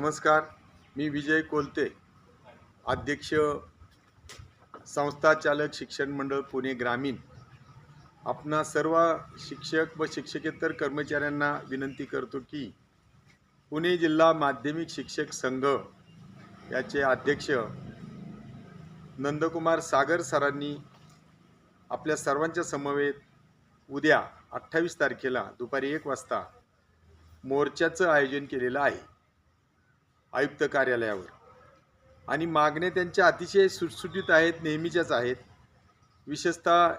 नमस्कार. मी विजय कोलते, अध्यक्ष संस्था चालक शिक्षण मंडळ पुणे ग्रामीण. आपणा सर्व शिक्षक व शिक्षकेतर कर्मचाऱ्यांना विनंती करतो की पुणे जिल्हा माध्यमिक शिक्षक संघ याचे अध्यक्ष नंदकुमार सागर सरांनी आपल्या सर्वांच्या समवेत उद्या 28 तारखेला दुपारी 1 वाजता मोर्चाचं आयोजन केलेलं आहे आयुक्त कार्यालयावर. आणि मागण्या त्यांच्या अतिशय सुटसुटीत आहेत, नेहमीच्याच आहेत. विशेषतः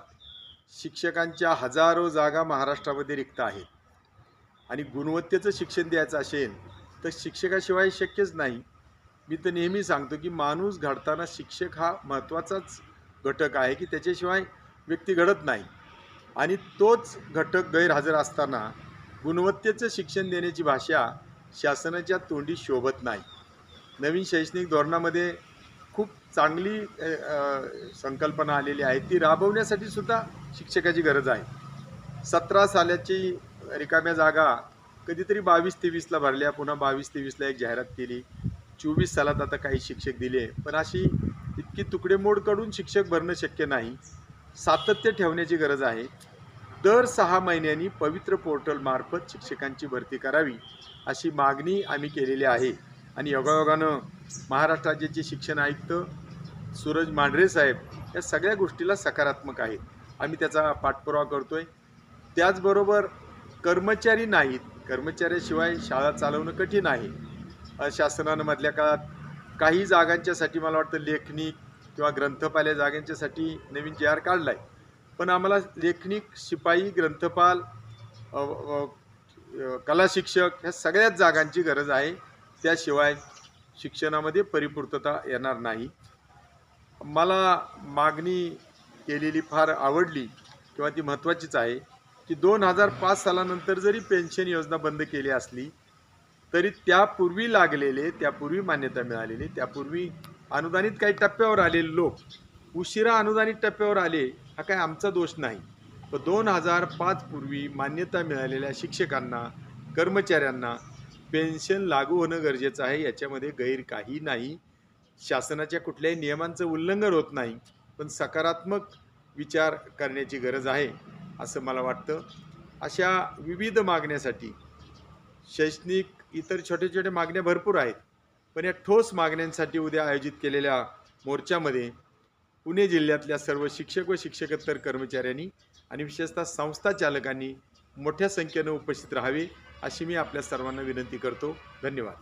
शिक्षकांच्या हजारो जागा महाराष्ट्रामध्ये रिक्त आहेत आणि गुणवत्तेचं शिक्षण द्यायचं असेल तर शिक्षकाशिवाय शक्यच नाही. मी तर नेहमी सांगतो की माणूस घडताना शिक्षक हा महत्त्वाचाच घटक आहे की त्याच्याशिवाय व्यक्ती घडत नाही. आणि तोच घटक गैरहजर असताना गुणवत्तेचं शिक्षण देण्याची भाषा शासनाच्या तोंडी शोभत नाही. नवीन शैक्षणिक धोरणामध्ये खूप चांगली संकल्पना आलेली आहे, ती राबवण्यासाठी सुद्धा शिक्षकाची गरज आहे. 17 सालाची रिकाम्या जागा कधीतरी 22-23ला भरल्या, पुन्हा 22-23ला एक जाहिरात केली, 24 सालात आता काही शिक्षक दिले. पण अशी इतकी तुकडेमोड करून शिक्षक भरणं शक्य नाही. सातत्य ठेवण्याची गरज आहे. दर 6 महिन्यांनी पवित्र पोर्टल मार्फत शिक्षकांची भरती करावी अशी मागणी आम्ही केलेली आहे. आणि योगायोगानं महाराष्ट्र राज्याचे शिक्षण आयुक्त सूरज मांढरे साहेब या सगळ्या गोष्टीला सकारात्मक आहेत. आम्ही त्याचा पाठपुरावा करतोय. त्याचबरोबर कर्मचारी नाहीत, कर्मचाऱ्याशिवाय शाळा चालवणं कठीण आहे. शासनानं मधल्या काळात काही जागांच्यासाठी मला वाटतं लेखनिक किंवा ग्रंथपाल या जागांच्यासाठी नवीन JR काढला आहे. पण आम्हाला लेखनिक, शिपाई, ग्रंथपाल, कला शिक्षक ह्या सगळ्याच जागांची गरज आहे. त्याशिवाय शिक्षणामध्ये परिपूर्तता येणार नाही. मला मागणी केलेली फार आवडली किंवा ती महत्त्वाचीच आहे की 2005 सालानंतर जरी पेन्शन योजना बंद केली असली तरी त्यापूर्वी लागलेले, त्यापूर्वी मान्यता मिळालेली, त्यापूर्वी अनुदानित काही टप्प्यावर आलेले लोक उशिरा अनुदानित टप्प्यावर आले, हा काय आमचा दोष नाही. पण 2005 पूर्वी मान्यता मिळालेल्या शिक्षकांना, कर्मचाऱ्यांना पेन्शन लागू होणं गरजेचं आहे. याच्यामध्ये गैर काही नाही. शासनाच्या कुठल्याही नियमांचं उल्लंघन होत नाही. पण सकारात्मक विचार करण्याची गरज आहे असं मला वाटतं. अशा विविध मागण्यासाठी शैक्षणिक इतर छोटे छोटे मागण्या भरपूर आहेत. पण या ठोस मागण्यांसाठी उद्या आयोजित केलेल्या मोर्चामध्ये पुणे जिल्ह्यातल्या सर्व शिक्षक व शिक्षकेतर कर्मचाऱ्यांनी आणि विशेषतः संस्था चालकांनी मोठ्या संख्येनं उपस्थित राहावे अशी मी आपल्या सर्वांना विनंती करतो. धन्यवाद.